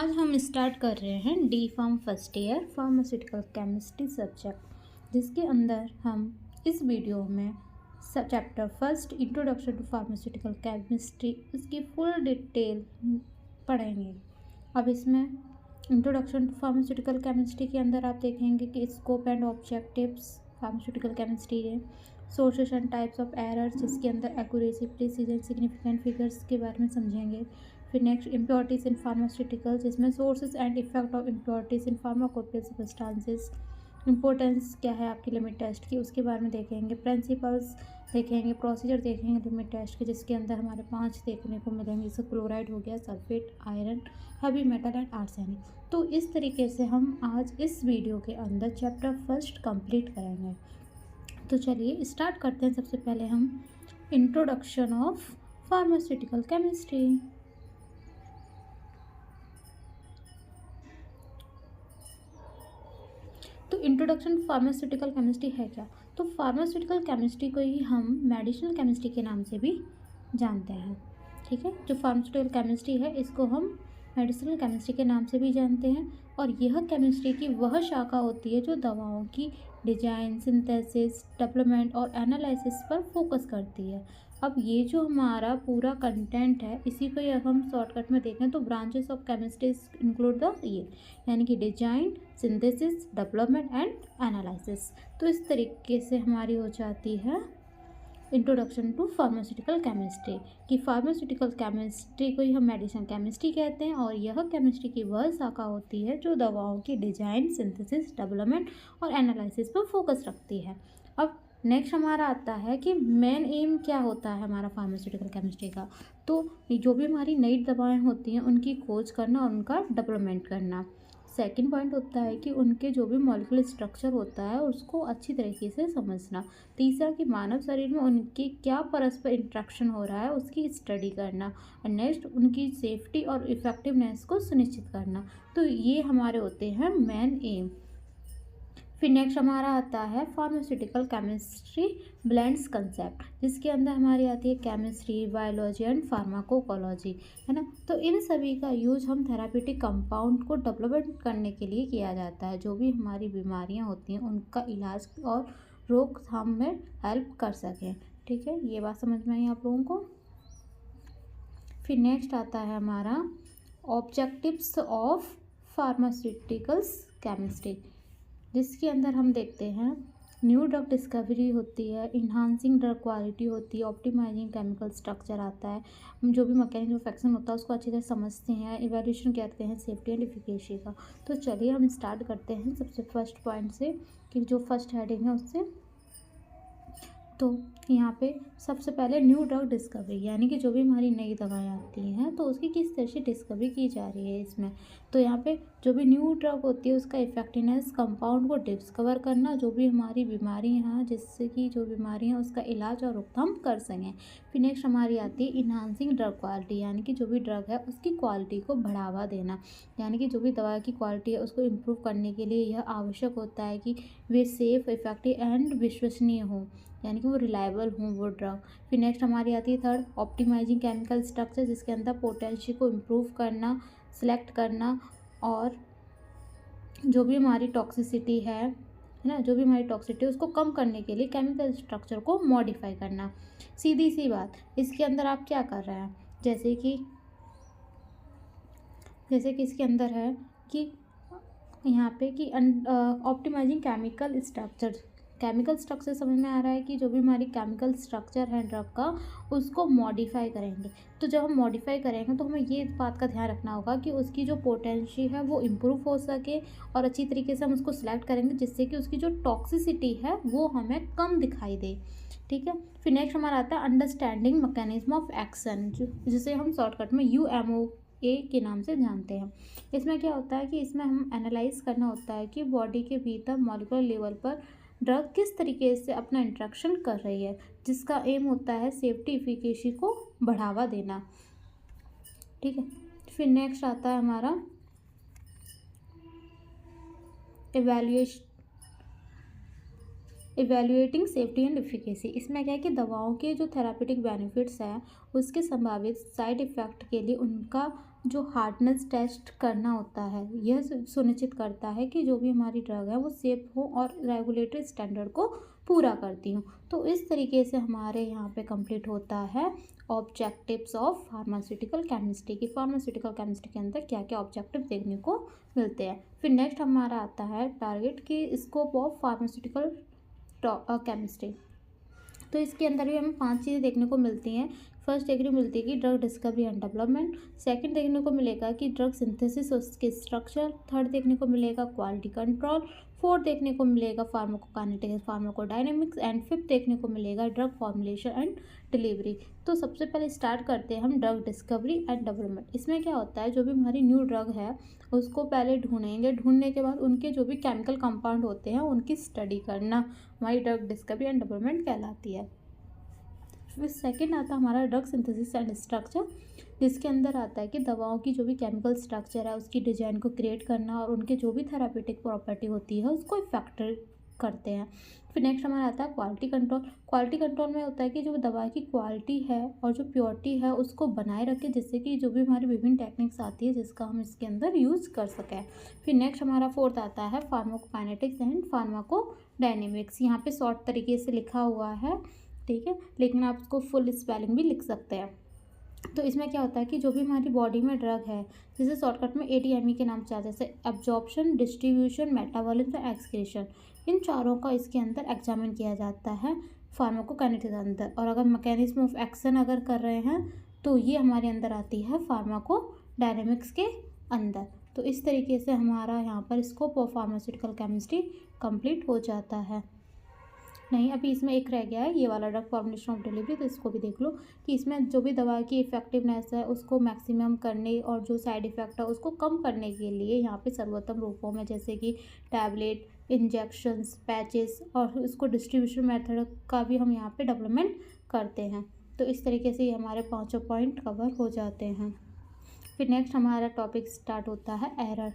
आज हम स्टार्ट कर रहे हैं D pharm first year pharmaceutical chemistry subject, जिसके अंदर हम इस वीडियो में chapter first introduction to pharmaceutical chemistry इसकी फुल डिटेल पढ़ेंगे। अब इसमें इंट्रोडक्शन टू फार्मास्यूटिकल केमिस्ट्री के अंदर आप देखेंगे कि scope and objectives pharmaceutical chemistry है, sources and types of errors जिसके अंदर एक्यूरेसी, प्रिसीजन, सिग्निफिकेंट फिगर्स के बारे में समझेंगे। फिर नेक्स्ट इम्प्योरिटीज इन फार्मास्यूटिकल्स, जिसमें sources and effect of impurities in pharmacopoeial substances, importance क्या है आपकी लिमिट टेस्ट की उसके बारे में देखेंगे। प्रिंसिपल्स देखेंगे, प्रोसीजर देखेंगे लिमिट टेस्ट के, जिसके अंदर हमारे 5 देखने को मिलेंगे। जैसे क्लोराइड हो गया, sulphate, iron, heavy metal and arsenic. तो इस तरीके से हम आज इस वीडियो के अंदर चैप्टर फर्स्ट कंप्लीट करेंगे। तो चलिए स्टार्ट करते हैं। सबसे पहले हम इंट्रोडक्शन ऑफ फार्मास्यूटिकल केमिस्ट्री। तो इंट्रोडक्शन फार्मास्यूटिकल केमिस्ट्री है क्या? तो फार्मास्यूटिकल केमिस्ट्री को ही हम मेडिसिनल केमिस्ट्री के नाम से भी जानते हैं। ठीक है, जो फार्मास्यूटिकल केमिस्ट्री है इसको हम मेडिसिनल केमिस्ट्री के नाम से भी जानते हैं। और यह केमिस्ट्री की वह शाखा होती है जो दवाओं की डिजाइन, सिंथेसिस, डेवलपमेंट और एनालिसिस पर फोकस करती है। अब ये जो हमारा पूरा कंटेंट है इसी को अगर हम शॉर्टकट में देखें तो branches of chemistry include the ये, यानी कि design, synthesis, development and analysis. तो इस तरीके से हमारी हो जाती है इंट्रोडक्शन टू फार्मास्यूटिकल केमिस्ट्री कि फार्मास्यूटिकल केमिस्ट्री को ही हम मेडिसिन केमिस्ट्री कहते हैं। और यह केमिस्ट्री की वह शाखा होती है जो दवाओं की डिजाइन, सिंथेसिस, डेवलपमेंट और एनालिसिस पर फोकस रखती है। अब नेक्स्ट हमारा आता है कि मेन एम क्या होता है हमारा फार्मास्यूटिकल केमिस्ट्री का। तो जो भी हमारी नई दवाएं होती हैं उनकी खोज करना और उनका डेवलपमेंट करना। सेकंड पॉइंट होता है कि उनके जो भी मॉलिक्यूलर स्ट्रक्चर होता है उसको अच्छी तरीके से समझना। तीसरा कि मानव शरीर में उनकी क्या परस्पर इंट्रैक्शन हो रहा है उसकी स्टडी करना। और नेक्स्ट उनकी सेफ्टी और इफेक्टिवनेस को सुनिश्चित करना। तो ये हमारे होते हैं मेन एम। फिर नेक्स्ट हमारा आता है फार्मास्यूटिकल केमिस्ट्री ब्लेंड्स कंसेप्ट, जिसके अंदर हमारी आती है केमिस्ट्री, बायोलॉजी एंड फार्माकोलॉजी, है ना। तो इन सभी का यूज हम थेराप्यूटिक कंपाउंड को डेवलपमेंट करने के लिए किया जाता है, जो भी हमारी बीमारियां होती हैं उनका इलाज और रोकथाम में हेल्प कर सकें। ठीक है, ये बात समझ में आई आप लोगों को। फिर नेक्स्ट आता है हमारा ऑब्जेक्टिव्स ऑफ फार्मास्यूटिकल्स केमिस्ट्री, जिसके अंदर हम देखते हैं न्यू ड्रग डिस्कवरी होती है, इन्हांसिंग ड्रग क्वालिटी होती है, ऑप्टिमाइजिंग केमिकल स्ट्रक्चर आता है, जो भी मैकेनिज्म ऑफ एक्शन होता है उसको अच्छी तरह समझते हैं, इवैल्यूएशन करते हैं सेफ्टी एंड एफिकेसी का। तो चलिए हम स्टार्ट करते हैं सबसे फर्स्ट पॉइंट से कि जो फर्स्ट हेडिंग है उससे। तो यहाँ पे सबसे पहले न्यू ड्रग डिस्कवरी, यानी कि जो भी हमारी नई दवाएं आती हैं तो उसकी किस तरह से डिस्कवरी की जा रही है इसमें। तो यहाँ पे जो भी न्यू ड्रग होती है उसका इफेक्टिवनेस, कंपाउंड को डिस्कवर करना, जो भी हमारी बीमारी हैं जिससे कि जो बीमारी हैं उसका इलाज और रोकथाम कर सकें। फिर नेक्स्ट हमारी आती है इन्हांसिंग ड्रग क्वालिटी, यानी कि जो भी ड्रग है उसकी क्वालिटी को बढ़ावा देना, यानी कि जो भी दवा की क्वालिटी है उसको इम्प्रूव करने के लिए यह आवश्यक होता है कि वे सेफ, इफेक्टिव एंड विश्वसनीय हों, यानी कि वो रिलायबल हों वो ड्रग। फिर नेक्स्ट हमारी आती है थर्ड ऑप्टिमाइजिंग केमिकल स्ट्रक्चर, जिसके अंदर पोटेंशियल को इम्प्रूव करना, सिलेक्ट करना और जो भी हमारी टॉक्सिसिटी है ना, जो भी हमारी टॉक्सिसिटी है उसको कम करने के लिए केमिकल स्ट्रक्चर को मॉडिफाई करना। सीधी सी बात, इसके अंदर आप क्या कर रहे हैं, जैसे कि इसके अंदर है कि यहाँ पे कि ऑप्टिमाइजिंग केमिकल स्ट्रक्चर समझ में आ रहा है कि जो भी हमारी केमिकल स्ट्रक्चर है ड्रग का उसको मॉडिफाई करेंगे। तो जब हम मॉडिफाई करेंगे तो हमें ये बात का ध्यान रखना होगा कि उसकी जो पोटेंशियल है वो इम्प्रूव हो सके और अच्छी तरीके से हम उसको सिलेक्ट करेंगे जिससे कि उसकी जो टॉक्सिसिटी है वो हमें कम दिखाई दे। ठीक है, फिर नेक्स्ट हमारा आता है अंडरस्टैंडिंग मैकेनिज्म ऑफ एक्शन, जिसे हम शॉर्टकट में UMO के नाम से जानते हैं। इसमें क्या होता है कि इसमें हम एनालाइज करना होता है कि बॉडी के भीतर मॉलिक्यूलर लेवल पर ड्रग किस तरीके से अपना इंट्रैक्शन कर रही है, जिसका एम होता है सेफ्टी, एफिकेसी को बढ़ावा देना। ठीक है, फिर नेक्स्ट आता है हमारा इवैल्यूएटिंग सेफ्टी एंड एफिकेसी। इसमें क्या है कि दवाओं के जो थेरापेटिक बेनिफिट्स हैं उसके संभावित साइड इफ़ेक्ट के लिए उनका जो हार्डनेस टेस्ट करना होता है, यह सुनिश्चित करता है कि जो भी हमारी ड्रग है वो सेफ हो और रेगुलेटरी स्टैंडर्ड को पूरा करती हूँ। तो इस तरीके से हमारे यहाँ पे कंप्लीट होता है ऑब्जेक्टिव्स ऑफ फार्मास्यूटिकल केमिस्ट्री की। फार्मास्यूटिकल केमिस्ट्री के अंदर क्या क्या ऑब्जेक्टिव देखने को मिलते हैं। फिर नेक्स्ट हमारा आता है टारगेट की स्कोप ऑफ फार्मास्यूटिकल केमिस्ट्री। तो इसके अंदर भी हमें 5 चीज़ें देखने को मिलती हैं। फर्स्ट देखने को मिलती है कि drug discovery and development. Second देखने को मिलेगा कि ड्रग सिंथेसिस और उसके स्ट्रक्चर। थर्ड देखने को मिलेगा क्वालिटी कंट्रोल। फोर्थ देखने को मिलेगा फार्माकोकाइनेटिक्स फार्माकोडायनेमिक्स। एंड फिफ्थ देखने को मिलेगा ड्रग फॉर्मुलेशन एंड डिलीवरी। तो सबसे पहले स्टार्ट करते हैं हम ड्रग डिस्कवरी एंड डेवलपमेंट। इसमें क्या होता है, जो भी हमारी न्यू ड्रग है उसको पहले ढूंढेंगे, ढूंढने के बाद उनके जो भी केमिकल कंपाउंड होते हैं उनकी स्टडी करना हमारी ड्रग डिस्कवरी एंड डेवलपमेंट कहलाती है। फिर सेकंड आता है हमारा ड्रग सिंथेसिस एंड स्ट्रक्चर, जिसके अंदर आता है कि दवाओं की जो भी केमिकल स्ट्रक्चर है उसकी डिजाइन को क्रिएट करना और उनके जो भी थेरापेटिक प्रॉपर्टी होती है उसको फैक्टर करते हैं। फिर नेक्स्ट हमारा आता है क्वालिटी कंट्रोल। क्वालिटी कंट्रोल में होता है कि जो दवा की क्वालिटी है और जो प्योरिटी है उसको बनाए रखें, जिससे कि जो भी हमारी विभिन्न टेक्निक्स आती है जिसका हम इसके अंदर यूज़ कर सकें। फिर नेक्स्ट हमारा फोर्थ आता है फार्माकोकाइनेटिक्स एंड फार्माकोडायनेमिक्स। यहाँ पे शॉर्ट तरीके से लिखा हुआ है, ठीक है, लेकिन आप उसको फुल स्पेलिंग भी लिख सकते हैं। तो इसमें क्या होता है कि जो भी हमारी बॉडी में ड्रग है, जिसे शॉर्टकट में ADME के नाम से आता है, जैसे एब्जॉर्प्शन, डिस्ट्रीब्यूशन, मेटाबॉलिज्म और एक्सक्रीशन, इन चारों का इसके अंदर एग्जामिन किया जाता है फार्माकोकाइनेटिक्स के अंदर। और अगर मैकेनिज्म ऑफ एक्शन अगर कर रहे हैं तो ये हमारे अंदर आती है फार्माकोडायनेमिक्स के अंदर। तो इस तरीके से हमारा यहाँ पर scope of pharmaceutical chemistry complete हो जाता है। नहीं, अभी इसमें एक रह गया है, ये वाला ड्रग फॉर्मुलेशन ऑफ डिलीवरी। तो इसको भी देख लो कि इसमें जो भी दवा की इफेक्टिवनेस है उसको मैक्सिमम करने और जो साइड इफ़ेक्ट है उसको कम करने के लिए यहाँ पे सर्वोत्तम रूपों में जैसे कि टैबलेट, इंजेक्शंस, पैचेस और उसको डिस्ट्रीब्यूशन मेथड का भी हम यहाँ पे डेवलपमेंट करते हैं। तो इस तरीके से हमारे 5 पॉइंट कवर हो जाते हैं। फिर नेक्स्ट हमारा टॉपिक स्टार्ट होता है एरर।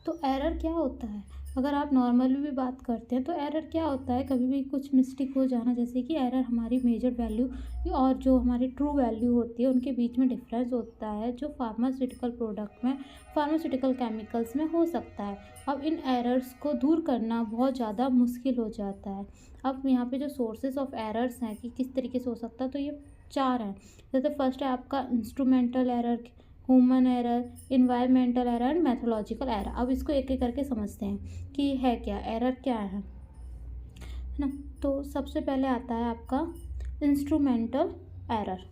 तो एरर क्या होता है, अगर आप नॉर्मली भी बात करते हैं तो एरर क्या होता है, कभी भी कुछ मिस्टेक हो जाना, जैसे कि एरर हमारी मेजर वैल्यू और जो हमारी ट्रू वैल्यू होती है उनके बीच में डिफरेंस होता है, जो फार्मास्यूटिकल प्रोडक्ट में, फार्मास्यूटिकल केमिकल्स में हो सकता है। अब इन एरर्स को दूर करना बहुत ज़्यादा मुश्किल हो जाता है। अब यहाँ पे जो सोर्सेज ऑफ एरर्स हैं कि किस तरीके से हो सकता है, तो ये 4 हैं। जैसे फर्स्ट है आपका instrumental error, human error, environmental error and mythological error. अब इसको एक एक करके समझते हैं कि है क्या, एरर क्या है ना। तो सबसे पहले आता है आपका इंस्ट्रूमेंटल एरर।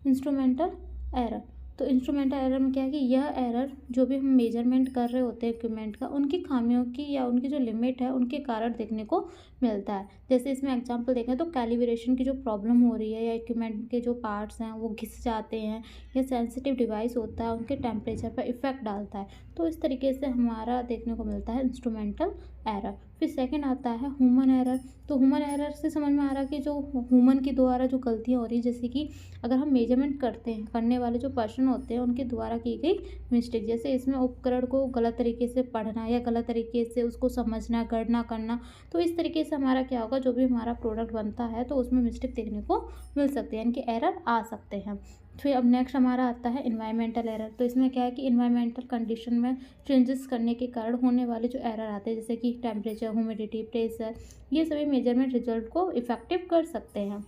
इंस्ट्रूमेंटल एरर, तो इंस्ट्रूमेंटल एरर में क्या है कि यह एरर जो भी हम मेजरमेंट कर रहे होते हैं इक्विपमेंट का, उनकी खामियों की या उनकी जो लिमिट है उनके कारण देखने को मिलता है। जैसे इसमें एग्जांपल देखें तो कैलिब्रेशन की जो प्रॉब्लम हो रही है, या इक्विपमेंट के जो पार्ट्स हैं वो घिस जाते हैं, या सेंसिटिव डिवाइस होता है उनके टेम्परेचर पर इफेक्ट डालता है। तो इस तरीके से हमारा देखने को मिलता है इंस्ट्रूमेंटल एरर। फिर सेकंड आता है ह्यूमन एरर। तो ह्यूमन एरर से समझ में आ रहा है कि जो ह्यूमन के द्वारा जो गलतियाँ हो रही है, जैसे कि अगर हम मेजरमेंट करते हैं, करने वाले जो पर्सन होते हैं उनके द्वारा की गई मिस्टेक, जैसे इसमें उपकरण को गलत तरीके से पढ़ना या गलत तरीके से उसको समझना, गणना करना। तो इस तरीके से हमारा क्या होगा, जो भी हमारा प्रोडक्ट बनता है तो उसमें मिस्टेक देखने को मिल सकती है, यानी कि एरर आ सकते हैं। फिर अब नेक्स्ट हमारा आता है इन्वायरमेंटल एरर। तो इसमें क्या है कि इन्वायरमेंटल कंडीशन में चेंजेस करने के कारण होने वाले जो एरर आते हैं, जैसे कि टेम्परेचर, ह्यूमिडिटी, प्रेशर, ये सभी मेजरमेंट रिजल्ट को इफेक्टिव कर सकते हैं।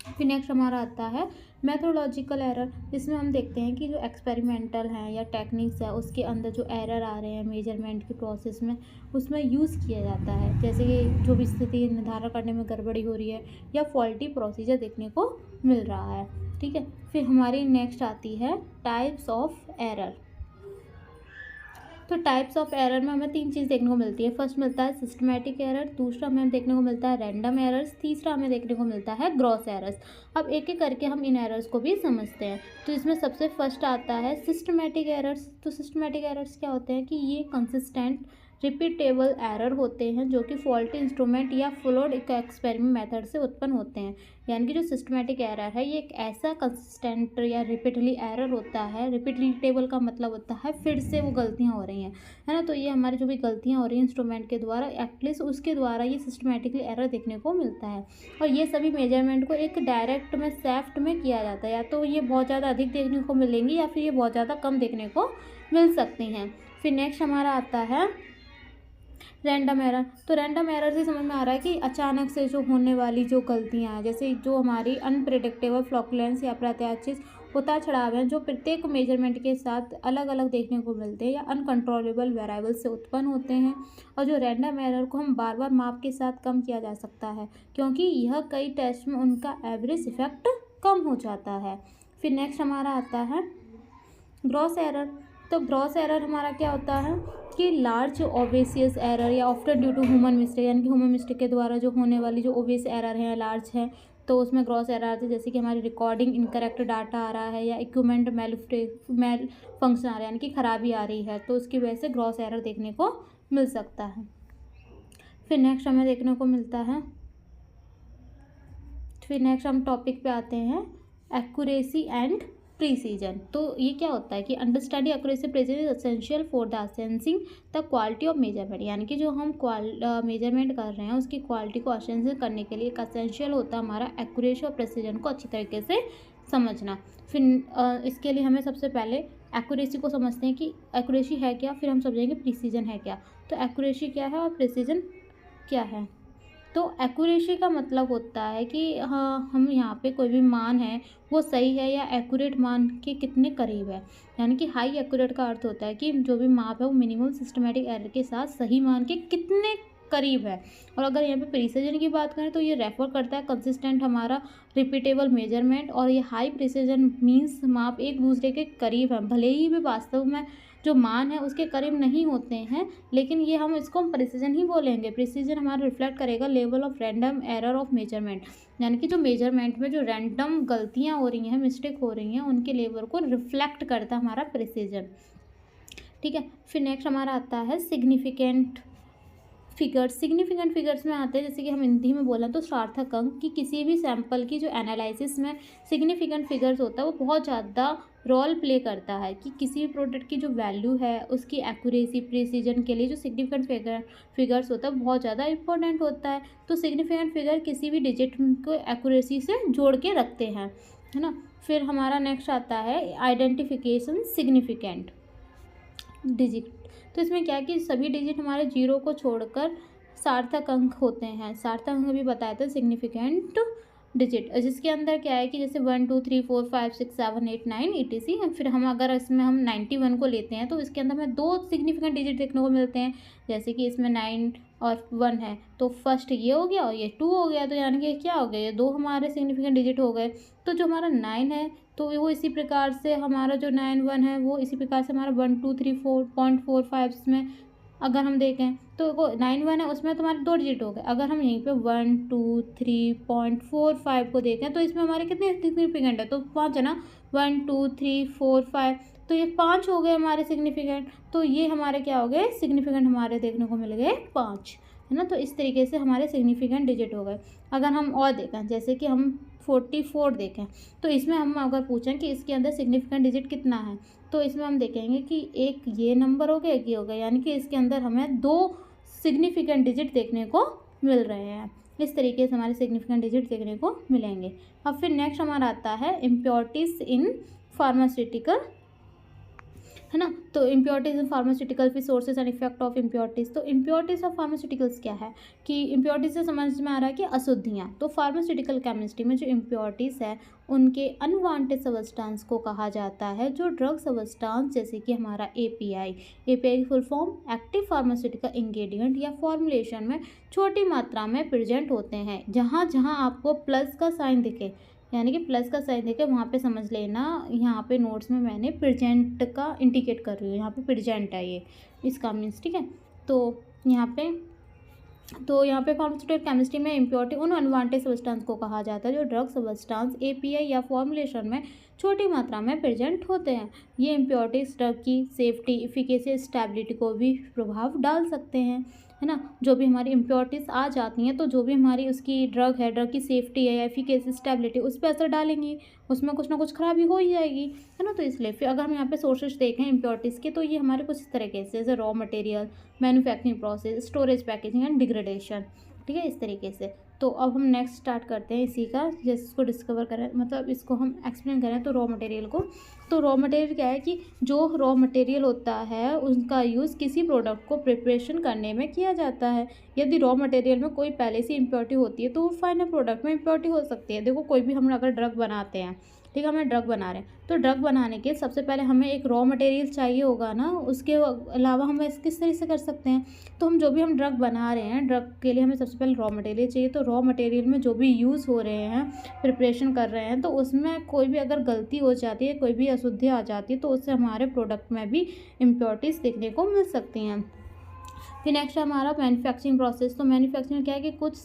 फिर नेक्स्ट हमारा आता है मैथोलॉजिकल एरर। जिसमें हम देखते हैं कि जो एक्सपेरिमेंटल हैं या टेक्निक्स है उसके अंदर जो एरर आ रहे हैं मेजरमेंट की प्रोसेस में, उसमें यूज़ किया जाता है, जैसे कि जो भी स्थिति निर्धारण करने में गड़बड़ी हो रही है या फॉल्टी प्रोसीजर देखने को मिल रहा है, ठीक है। फिर हमारी नेक्स्ट आती है टाइप्स ऑफ एरर। तो टाइप्स ऑफ एरर में हमें 3 चीज़ देखने को मिलती है। फर्स्ट मिलता है सिस्टमैटिक एरर, दूसरा हमें देखने को मिलता है रैंडम एरर्स, तीसरा हमें देखने को मिलता है ग्रॉस एरर्स। अब एक एक करके हम इन एरर्स को भी समझते हैं। तो इसमें सबसे फर्स्ट आता है सिस्टमैटिक एरर्स। तो सिस्टमैटिक एरर्स क्या होते हैं कि ये कंसिस्टेंट रिपीटेबल एरर होते हैं जो कि फॉल्टी इंस्ट्रूमेंट या फ्लोड एक्सपेरिमेंट मेथड से उत्पन्न होते हैं। यानी कि जो सिस्टमेटिक एरर है ये एक ऐसा कंसिस्टेंट या रिपीटली एरर होता है। रिपीटेबल का मतलब होता है फिर से वो गलतियाँ हो रही हैं, है ना। तो ये हमारी जो भी गलतियाँ हो रही हैं इंस्ट्रूमेंट के द्वारा, एटलीस्ट उसके द्वारा ये सिस्टमेटिकली एरर देखने को मिलता है। और ये सभी मेजरमेंट को एक डायरेक्ट में शेफ्ट में किया जाता है। या तो ये बहुत ज़्यादा अधिक देखने को मिलेंगी या फिर ये बहुत ज़्यादा कम देखने को मिल सकती हैं। फिर नेक्स्ट हमारा आता है रैंडम एरर। तो रैंडम एरर से समझ में आ रहा है कि अचानक से जो होने वाली जो गलतियाँ हैं, जैसे जो हमारी अनप्रेडिक्टेबल फ्लक्चुएंस या अप्रत्याशित उतार चढ़ाव हैं जो प्रत्येक मेजरमेंट के साथ अलग अलग देखने को मिलते हैं या अनकंट्रोलेबल वेरिएबल से उत्पन्न होते हैं। और जो रैंडम एरर को हम बार बार माप के साथ कम किया जा सकता है क्योंकि यह कई टेस्ट में उनका एवरेज इफेक्ट कम हो जाता है। फिर नेक्स्ट हमारा आता है ग्रॉस एरर। तो ग्रॉस एरर हमारा क्या होता है कि large obvious error or often due to human mistake, यानी कि ह्यूमन मिस्टेक के द्वारा जो होने वाली जो ओबेस एरर है, लार्ज है, तो उसमें ग्रॉस एरर आती है। जैसे कि हमारी रिकॉर्डिंग इनकरेक्ट डाटा आ रहा है या इक्विपमेंट मेल फंक्शन आ रहा है, यानी कि खराबी आ रही है, तो उसकी वजह से ग्रॉस एरर देखने को मिल सकता है। फिर नेक्स्ट हमें देखने को मिलता है, फिर नेक्स्ट हम टॉपिक पे आते हैं एक्यूरेसी एंड प्रीसीजन। तो ये क्या होता है कि understanding accuracy precision is essential for the assessing the quality of measurement. यानी कि जो हम मेजरमेंट कर रहे हैं उसकी क्वालिटी को असेंस करने के लिए एक असेंशियल होता है हमारा एक्यूरेसी और प्रीसीजन को अच्छी तरीके से समझना। फिर इसके लिए हमें सबसे पहले एक्यूरेसी को समझते हैं कि एक्यूरेसी है क्या, फिर हम समझेंगे प्रीसीजन है क्या। तो एक्यूरेसी क्या है और प्रीसीजन क्या है। तो एक्यूरेसी का मतलब होता है कि हाँ, हम यहाँ पे कोई भी मान है वो सही है या एक्यूरेट मान के कितने करीब है। यानी कि हाई एक्यूरेट का अर्थ होता है कि जो भी माप है वो मिनिमम सिस्टमेटिक एरर के साथ सही मान के कितने करीब है। और अगर यहाँ पे प्रिसीजन की बात करें तो ये रेफर करता है कंसिस्टेंट हमारा रिपीटेबल मेजरमेंट। और ये हाई प्रिसीजन मीन्स माप एक दूसरे के करीब है, भले ही वे वास्तव में जो मान है उसके करीब नहीं होते हैं, लेकिन ये हम इसको प्रिसीजन ही बोलेंगे। प्रिसीजन हमारा रिफ्लेक्ट करेगा level of random error of measurement, यानी कि जो मेजरमेंट में जो रैंडम गलतियाँ हो रही हैं, मिस्टेक हो रही हैं, उनके लेवल को रिफ्लेक्ट करता है हमारा प्रिसीजन। ठीक है। फिर नेक्स्ट हमारा आता है सिग्निफिकेंट फिगर्स। सिग्निफिकेंट फिगर्स में आते हैं, जैसे कि हम हिंदी में बोलें तो सार्थक अंक, कि किसी भी सैंपल की जो एनालिसिस में सिग्निफिकेंट फिगर्स होता है वो बहुत ज़्यादा रोल प्ले करता है कि किसी भी प्रोडक्ट की जो वैल्यू है उसकी एक्यूरेसी प्रिसीजन के लिए जो सिग्निफिकेंट फिगर्स होता है बहुत ज़्यादा इंपॉर्टेंट होता है। तो सिग्निफिकेंट फिगर किसी भी डिजिट को एक्यूरेसी से जोड़ के रखते हैं, है ना। फिर हमारा नेक्स्ट आता है आइडेंटिफिकेशन सिग्निफिकेंट डिजिट। तो इसमें क्या है कि सभी डिजिट हमारे जीरो को छोड़कर सार्थक अंक होते हैं। सार्थक अंक भी बताए थे सिग्निफिकेंट डिजिट, जिसके अंदर क्या है कि जैसे 1 2 3 4 5 6 7 8 9 etc। फिर हम अगर इसमें हम 91 को लेते हैं तो इसके अंदर हमें 2 सिग्निफिकेंट डिजिट देखने को मिलते हैं। जैसे कि इसमें 9 और 1 है तो फर्स्ट ये हो गया और ये 2 हो गया, तो यानी कि क्या हो गया, ये 2 हमारे सिग्निफिकेंट डिजिट हो गए। तो जो हमारा 9 है तो वो इसी प्रकार से हमारा जो 9 1 है वो इसी प्रकार से हमारा 1 2 3 4.45 में अगर हम देखें तो वो 9 1 है उसमें तुम्हारे 2 डिजिट हो गए। अगर हम यहीं पे 1 2 3.45 को देखें तो इसमें हमारे कितने सिग्निफिकेंट है, तो 5 है ना, 1 2 3 4 5, तो ये 5 हो गए हमारे सिग्निफिकेंट। तो ये हमारे क्या हो गए, सिग्निफिकेंट हमारे देखने को मिल गए 5, है ना। तो इस तरीके से हमारे सिग्निफिकेंट डिजिट हो गए। अगर हम और देखें, जैसे कि हम 44 देखें तो इसमें हम अगर पूछें कि इसके अंदर सिग्निफिकेंट डिजिट कितना है तो इसमें हम देखेंगे कि एक ये नंबर हो गया, एक ये हो गया, यानी कि इसके अंदर हमें 2 सिग्निफिकेंट डिजिट देखने को मिल रहे हैं। इस तरीके से हमारे सिग्निफिकेंट डिजिट देखने को मिलेंगे। अब फिर नेक्स्ट हमारा आता है इम्प्योरिटीज इन फार्मास्यूटिकल, है ना। तो इम्प्योरिटीज इन फार्मास्यूटिकल, फिर sources and effect of impurities. तो इम्प्योरिटीज ऑफ फार्मास्यूटिकल्स क्या है कि इम्प्योरिटीज से समझ में आ रहा है कि अशुद्धियाँ। तो फार्मास्यूटिकल केमिस्ट्री में जो इम्प्योरिटीज़ है उनके अनवांटेड सबस्टांस को कहा जाता है। जो ड्रग सबस्टांस जैसे कि हमारा एपीआई की full form active pharmaceutical ingredient या फॉर्मुलेशन में छोटी मात्रा में प्रेजेंट होते हैं। जहाँ जहाँ आपको प्लस का साइन दिखे, यानी कि प्लस का साइन देखे वहाँ पे समझ लेना, यहाँ पे नोट्स में मैंने प्रेजेंट का इंडिकेट कर रही हूँ, यहाँ पे प्रेजेंट है ये, इसका मीन्स, ठीक है। तो यहाँ पे तो यहाँ पे फार्मास्यूटिकल केमिस्ट्री में इम्प्योरिटी उन अनवांटेड सब्सटेंस को कहा जाता है जो ड्रग सब्सटेंस एपीआई या फॉर्मुलेशन में छोटी मात्रा में प्रेजेंट होते हैं। ये इम्प्योरिटीज ड्रग की सेफ्टी, इफिकेसी, स्टेबिलिटी को भी प्रभाव डाल सकते हैं, है ना। जो भी हमारी इम्प्योरिटीज आ जाती हैं तो जो भी हमारी उसकी ड्रग है, ड्रग की सेफ्टी है या एफिकेसी, स्टेबिलिटी, उस पर असर डालेंगी, उसमें कुछ ना कुछ खराबी हो ही जाएगी, है ना। तो इसलिए फिर अगर हम यहाँ पे सोर्सेज देखें इम्प्योरिटीज़ के, तो ये हमारे कुछ इस तरीके से, जैसे raw material, manufacturing process, storage, packaging and degradation, ठीक है, इस तरीके से। तो अब हम नेक्स्ट स्टार्ट करते हैं इसी का, जैसे इसको डिस्कवर करें, मतलब इसको हम एक्सप्लेन करें तो रॉ मटेरियल को। तो रॉ मटेरियल क्या है कि जो रॉ मटेरियल होता है उसका यूज़ किसी प्रोडक्ट को प्रिपरेशन करने में किया जाता है। यदि रॉ मटेरियल में कोई पहले से इम्प्योरिटी होती है तो वो फाइनल प्रोडक्ट में इम्प्योरिटी हो सकती है। देखो कोई भी हम अगर ड्रग बनाते हैं, ठीक है, हमें ड्रग बना रहे हैं, तो ड्रग बनाने के सबसे पहले हमें एक रॉ मटेरियल चाहिए होगा ना, उसके अलावा हम किस तरह से कर सकते हैं। तो हम जो भी हम ड्रग बना रहे हैं, ड्रग के लिए हमें सबसे पहले रॉ मटेरियल चाहिए। तो रॉ मटेरियल में जो भी यूज़ हो रहे हैं, प्रिपरेशन कर रहे हैं, तो उसमें कोई भी अगर गलती हो जाती है, कोई भी अशुद्धि आ जाती है, तो उससे हमारे प्रोडक्ट में भी इम्प्योरिटीज़ देखने को मिल सकती हैं। फिर नेक्स्ट है हमारा मैन्युफैक्चरिंग प्रोसेस। तो मैन्युफैक्चरिंग क्या है कि कुछ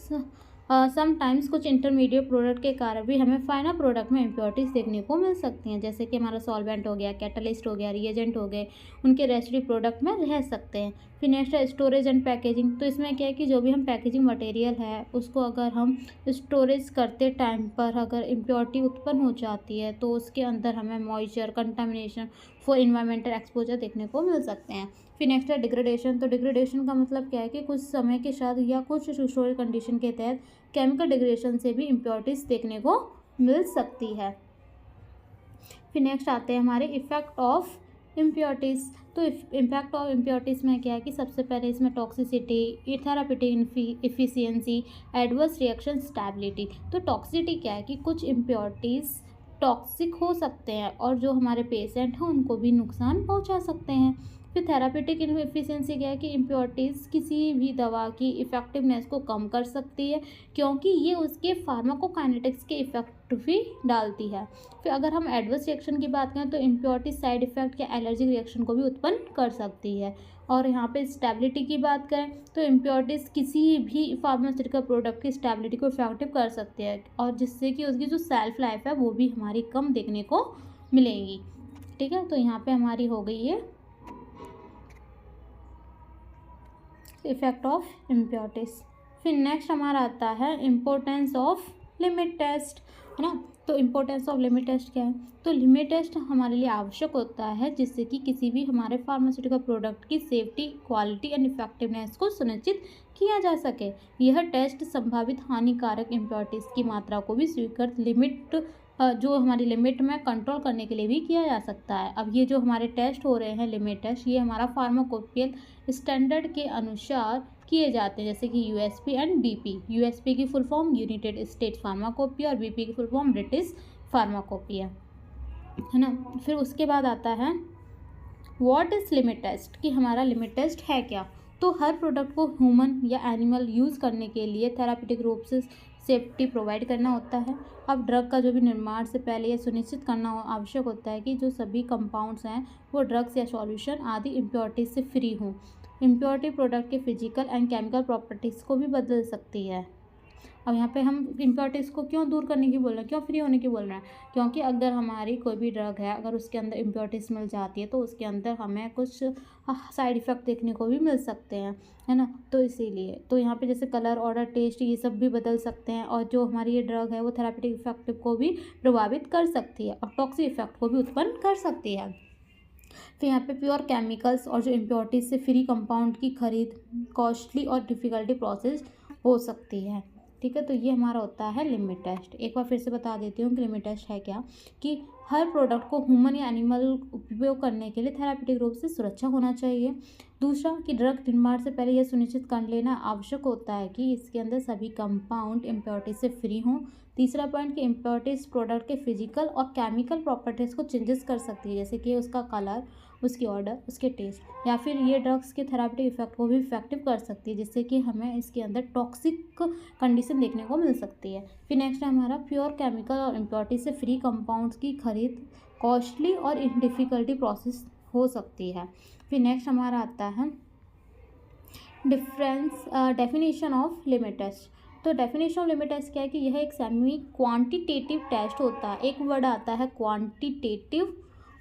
समटाइम्स कुछ इंटरमीडिएट प्रोडक्ट के कारण भी हमें फाइनल प्रोडक्ट में इम्प्योरिटीज़ देखने को मिल सकती हैं, जैसे कि हमारा सॉल्वेंट हो गया, कैटलिस्ट हो गया, रिएजेंट हो गए, उनके रेसिड्यू प्रोडक्ट में रह सकते हैं। फिर नेक्स्ट है स्टोरेज एंड पैकेजिंग। तो इसमें क्या है कि जो भी हम पैकेजिंग मटेरियल है उसको अगर हम स्टोरेज करते टाइम पर अगर इम्प्योरिटी उत्पन्न हो जाती है तो उसके अंदर हमें moisture, contamination, for environmental exposure देखने को मिल सकते हैं। फिर नेक्स्ट है डिग्रेडेशन। तो डिग्रेडेशन का मतलब क्या है कि कुछ समय के साथ या कुछ स्टोरेज कंडीशन के तहत केमिकल डिग्रेडेशन से भी इम्प्योरिटीज़ देखने को मिल सकती है। फिर नेक्स्ट आते हैं हमारे इफेक्ट ऑफ इम्प्योरिटीज़। तो इम्पैक्ट ऑफ इम्प्योरिटीज़ में क्या है कि सबसे पहले इसमें toxicity, therapeutic efficiency, adverse reaction, stability. तो टॉक्सिसिटी क्या है कि कुछ इम्प्योरिटीज़ टॉक्सिक हो सकते हैं और जो हमारे पेशेंट हैं उनको भी नुकसान पहुंचा सकते हैं। फिर थेराप्यूटिक इफिशियंसी क्या है कि इम्प्योरिटीज़ किसी भी दवा की इफ़ेक्टिवनेस को कम कर सकती है, क्योंकि ये उसके फार्माकोकाइनेटिक्स के इफेक्ट भी डालती है। फिर अगर हम एडवर्स रिएक्शन की बात करें तो इम्प्योरिटी साइड इफेक्ट या एलर्जिक रिएक्शन को भी उत्पन्न कर सकती है। और यहाँ पे स्टेबिलिटी की बात करें तो इम्प्योरिटीज़ किसी भी फार्मास्यूटिकल प्रोडक्ट की स्टेबिलिटी को इफेक्टिव कर सकती है, और जिससे कि उसकी जो सेल्फ लाइफ है वो भी हमारी कम देखने को मिलेगी, ठीक है। तो यहाँ पे हमारी हो गई है इफेक्ट ऑफ इम्प्योरिटीज़। फिर नेक्स्ट हमारा आता है इम्पोर्टेंस ऑफ लिमिट टेस्ट, है ना। तो इम्पोर्टेंस ऑफ लिमिट टेस्ट क्या है? तो लिमिट टेस्ट हमारे लिए आवश्यक होता है जिससे कि किसी भी हमारे फार्मास्यूटिकल प्रोडक्ट की सेफ्टी, क्वालिटी एंड इफेक्टिवनेस को सुनिश्चित किया जा सके। यह टेस्ट संभावित हानिकारक इम्प्योरिटीज़ की मात्रा को भी स्वीकृत लिमिट, जो हमारी लिमिट में कंट्रोल करने के लिए भी किया जा सकता है। अब ये जो हमारे टेस्ट हो रहे हैं लिमिट टेस्ट, ये हमारा फार्माकोपियल स्टैंडर्ड के अनुसार किए जाते हैं, जैसे कि यूएसपी एंड बीपी। यूएसपी की full form United states pharmacopoeia और बीपी की फुल फॉर्म ब्रिटिश फार्माकोपिया, है ना। फिर उसके बाद आता है व्हाट इज़ लिमिट टेस्ट, कि हमारा लिमिट टेस्ट है क्या। तो हर प्रोडक्ट को ह्यूमन या एनिमल यूज़ करने के लिए थेराप्यूटिक रूप से सेफ्टी प्रोवाइड करना होता है। अब ड्रग का जो भी निर्माण से पहले यह सुनिश्चित करना आवश्यक होता है कि जो सभी कंपाउंड्स हैं वो ड्रग्स या सॉल्यूशन आदि इम्प्योरिटीज से फ्री हों। इम्प्योरिटी प्रोडक्ट के फिजिकल एंड केमिकल प्रॉपर्टीज़ को भी बदल सकती है। अब यहाँ पे हम इम्प्योरिटीज़ को क्यों दूर करने की बोल रहे हैं, क्यों फ्री होने की बोल रहे हैं, क्योंकि अगर हमारी कोई भी ड्रग है अगर उसके अंदर इम्प्योरिटीज़ मिल जाती है तो उसके अंदर हमें कुछ साइड इफ़ेक्ट देखने को भी मिल सकते हैं, है ना। तो इसीलिए तो यहाँ पे जैसे कलर, ऑर्डर, टेस्ट, ये सब भी बदल सकते हैं, और जो हमारी ये ड्रग है वो थेराप्यूटिक इफेक्ट को भी प्रभावित कर सकती है और टॉक्सिक इफेक्ट को भी उत्पन्न कर सकती है। फिर यहाँ पे प्योर केमिकल्स और जो इम्प्योरिटीज से फ्री कंपाउंड की खरीद कॉस्टली और डिफ़िकल्टी प्रोसेस हो सकती है, ठीक है। तो ये हमारा होता है लिमिट टेस्ट। एक बार फिर से बता देती हूँ कि लिमिट टेस्ट है क्या, कि हर प्रोडक्ट को ह्यूमन या एनिमल उपयोग करने के लिए थेराप्यूटिक रूप से सुरक्षा होना चाहिए। दूसरा कि ड्रग निर्माण से पहले यह सुनिश्चित कर लेना आवश्यक होता है कि इसके अंदर सभी कंपाउंड इम्प्योरिटीज से फ्री हों। तीसरा पॉइंट कि इम्प्योरिटीज प्रोडक्ट के फिजिकल और केमिकल प्रॉपर्टीज़ को चेंजेस कर सकती है, जैसे कि उसका कलर, उसकी ऑर्डर, उसके टेस्ट, या फिर ये ड्रग्स के थेराप्यूटिक इफेक्ट को भी इफेक्टिव कर सकती है, जिससे कि हमें इसके अंदर टॉक्सिक कंडीशन देखने को मिल सकती है। फिर नेक्स्ट है हमारा प्योर केमिकल और इम्प्योरिटी से फ्री कंपाउंड्स की खरीद कॉस्टली और डिफ़िकल्टी प्रोसेस हो सकती है। फिर नेक्स्ट हमारा आता है difference definition of limit test. तो डेफिनेशन ऑफ लिमिट टेस्ट क्या है कि यह एक सेमी क्वांटिटेटिव टेस्ट होता है। एक वर्ड आता है क्वांटिटेटिव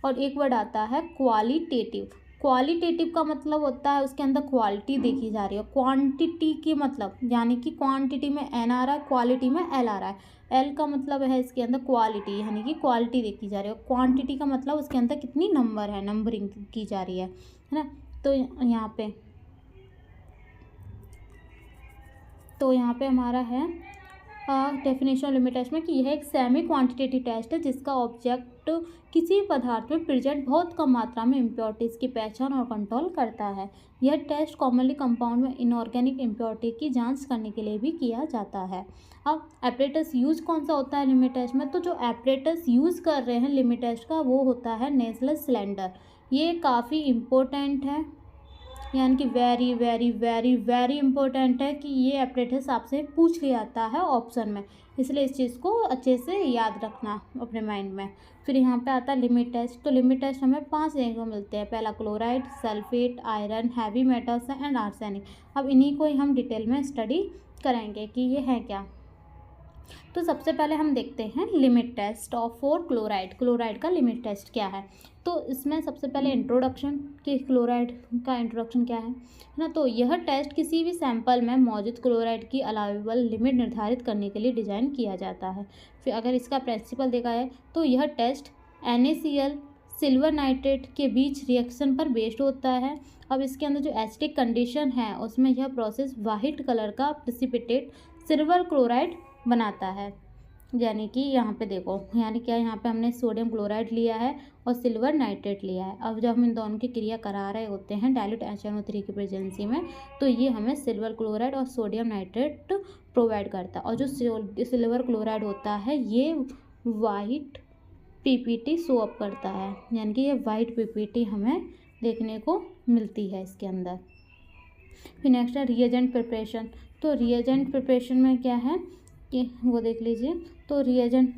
और एक वर्ड आता है क्वालिटेटिव। क्वालिटेटिव का मतलब होता है उसके अंदर क्वालिटी देखी जा रही है। क्वांटिटी की मतलब यानी कि क्वांटिटी में एन आ रहा है, क्वालिटी में एल आ रहा है। एल का मतलब है इसके अंदर क्वालिटी, यानी कि क्वालिटी देखी जा रही है। क्वांटिटी का मतलब उसके अंदर कितनी नंबर है, नंबरिंग की जा रही है ना। तो यहाँ पे हमारा है डेफिनेशन ऑफ लिमिट टेस्ट में कि यह एक सेमी क्वांटिटेटिव टेस्ट है जिसका ऑब्जेक्ट किसी पदार्थ में प्रेजेंट बहुत कम मात्रा में इम्प्योरिटीज़ की पहचान और कंट्रोल करता है। यह टेस्ट कॉमनली कंपाउंड में इनऑर्गेनिक इम्प्योरिटी की जांच करने के लिए भी किया जाता है। अब एपरेटस यूज कौन सा होता है लिमिट टेस्ट में? तो जो एपरेटस यूज़ कर रहे हैं लिमिट टेस्ट का वो होता है नेजल सिलेंडर। ये काफ़ी इम्पोर्टेंट है, यानी कि very very very very important है कि ये एपरेटस आपसे पूछ लिया जाता है ऑप्शन में, इसलिए इस चीज़ को अच्छे से याद रखना अपने माइंड में। फिर यहाँ पे आता है लिमिट टेस्ट। तो लिमिट टेस्ट हमें 5 देखने को मिलते हैं। पहला chloride, sulphate, iron, heavy metals and arsenic. अब इन्हीं को ही हम डिटेल में स्टडी करेंगे कि ये है क्या। तो सबसे पहले हम देखते हैं limit test of for chloride. Chloride का लिमिट टेस्ट क्या है? तो इसमें सबसे पहले इंट्रोडक्शन कि क्लोराइड का इंट्रोडक्शन क्या है ना। तो यह टेस्ट किसी भी सैंपल में मौजूद क्लोराइड की अलाउेबल लिमिट निर्धारित करने के लिए डिज़ाइन किया जाता है। फिर अगर इसका प्रिंसिपल देखा है तो यह टेस्ट NaCl सिल्वर नाइट्रेट के बीच रिएक्शन पर बेस्ड होता है। अब इसके अंदर जो एसिडिक कंडीशन है उसमें यह प्रोसेस वाइट कलर का प्रेसिपिटेट सिल्वर क्लोराइड बनाता है। यानी कि यहाँ पे देखो, यानी क्या, यहाँ पे हमने सोडियम क्लोराइड लिया है और सिल्वर नाइट्रेट लिया है। अब जब हम इन दोनों की क्रिया करा रहे होते हैं डाइल्यूट HNO3 की प्रेजेंसी में, तो ये हमें सिल्वर क्लोराइड और सोडियम नाइट्रेट प्रोवाइड करता है। और जो सिल्वर क्लोराइड होता है ये वाइट PPT शो अप करता है, यानी कि ये वाइट PPT हमें देखने को मिलती है इसके अंदर। फिर नेक्स्ट है रिएजेंट प्रिपरेशन। तो रिएजेंट प्रिपरेशन में क्या है कि वो देख लीजिए। तो रिएजेंट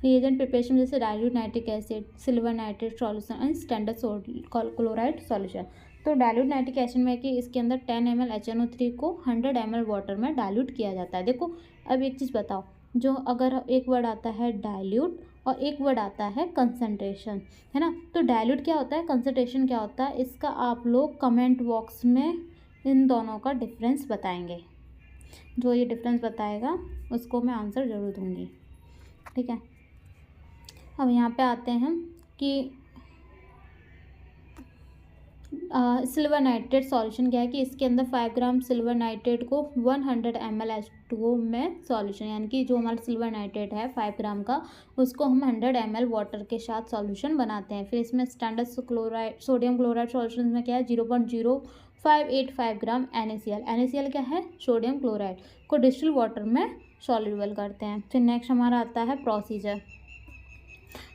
प्रिपरेशन जैसे dilute nitric acid, silver nitrate solution and standard chloride solution. तो डाइल्यूट नाइट्रिक एसिड में कि इसके अंदर 10 ml HNO3 को 100 ml वाटर में डाइल्यूट किया जाता है। देखो अब एक चीज़ बताओ, जो अगर एक वर्ड आता है डाइल्यूट और एक वर्ड आता है कंसनट्रेशन, है ना। तो डाइल्यूट क्या होता है, कंसनट्रेशन क्या होता है, इसका आप लोग कमेंट बॉक्स में इन दोनों का डिफरेंस बताएंगे। जो ये डिफरेंस बताएगा उसको मैं आंसर ज़रूर दूंगी, ठीक है। अब यहाँ पे आते हैं कि सिल्वर नाइट्रेट सॉल्यूशन क्या है कि इसके अंदर 5 ग्राम सिल्वर नाइट्रेट को 100 ml H2O में सॉल्यूशन, यानी कि जो हमारा सिल्वर नाइट्रेट है 5 ग्राम का, उसको हम 100 ml वाटर के साथ सॉल्यूशन बनाते हैं। फिर इसमें स्टैंडर्ड सोडियम क्लोराइड सॉल्यूशन में क्या है 0.0585 ग्राम NaCl क्या है, सोडियम क्लोराइड को डिस्टिल वाटर में सॉल्यूबल करते हैं। फिर नेक्स्ट हमारा आता है प्रोसीजर।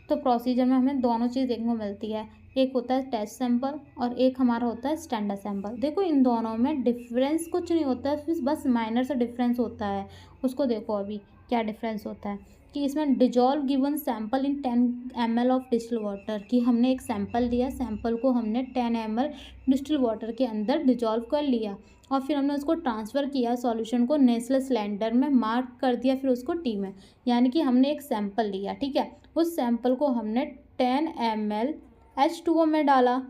तो प्रोसीजर में हमें दोनों चीज़ देखने को मिलती है, एक होता है टेस्ट सैंपल और एक हमारा होता है स्टैंडर्ड सैंपल। देखो इन दोनों में डिफरेंस कुछ नहीं होता है, फिर बस माइनर सा डिफरेंस होता है। उसको देखो अभी क्या डिफरेंस होता है कि इसमें dissolve given sample in 10 ml of distil water, कि हमने एक सैंपल लिया, सैंपल को हमने 10 ml डिस्टिल वाटर के अंदर डिजॉल्व कर लिया और फिर हमने उसको ट्रांसफ़र किया सॉल्यूशन को नेस्ले सिलेंडर में, मार्क कर दिया फिर उसको T में। यानी कि हमने एक सैंपल लिया, ठीक है, उस सैंपल को हमने 10 ml H2O में डाला।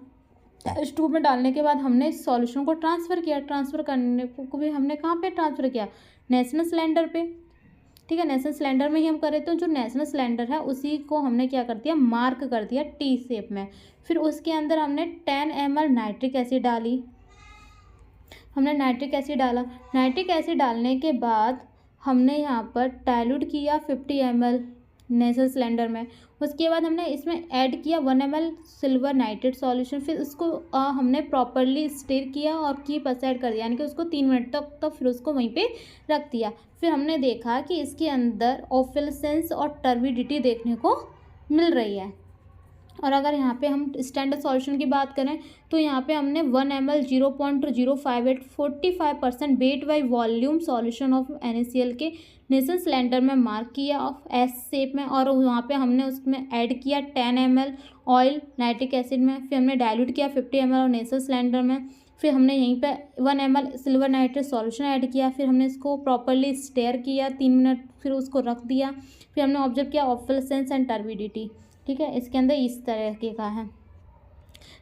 H2O में डालने के बाद हमने इस सॉल्यूशन को ट्रांसफ़र किया। ट्रांसफ़र करने को भी हमने कहाँ पे ट्रांसफ़र किया, नेशनल सिलेंडर पे, ठीक है। नेशनल सिलेंडर में ही हम कर रहे थे, जो नेशनल सिलेंडर है उसी को हमने क्या कर दिया, मार्क कर दिया T शेप में। फिर उसके अंदर हमने 10 ml नाइट्रिक एसिड डाली, हमने नाइट्रिक एसिड डाला। नाइट्रिक एसिड डालने के बाद हमने यहाँ पर डाइल्यूट किया 50 ml नेशनल सिलेंडर में। उसके बाद हमने इसमें ऐड किया 1 ml सिल्वर नाइट्रेट सॉल्यूशन। फिर उसको हमने प्रॉपरली स्टिर किया और कीप असाइड कर दिया, यानी कि उसको 3 मिनट तक फिर उसको वहीं पे रख दिया। फिर हमने देखा कि इसके अंदर ऑफिलसेंस और टर्बिडिटी देखने को मिल रही है। और अगर यहाँ पे हम स्टैंडर्ड सॉल्यूशन की बात करें तो यहाँ पे हमने 1 ml 0.058 45% weight by volume solution of NaCl के नेशनल सिलेंडर में मार्क किया ऑफ S शेप में, और वहाँ पे हमने उसमें ऐड किया 10 ml ऑयल नाइट्रिक एसिड में। फिर हमने डाइल्यूट किया 50 ml और नेशनल सिलेंडर में। फिर हमने यहीं पे 1 ml silver nitrate solution add किया, फिर हमने इसको प्रॉपरली स्टेयर किया 3 मिनट, फिर उसको रख दिया, फिर हमने ऑब्जर्व किया ऑफिलेसेंस एंड टर्बिडिटी। ठीक है, इसके अंदर इस तरह के का है।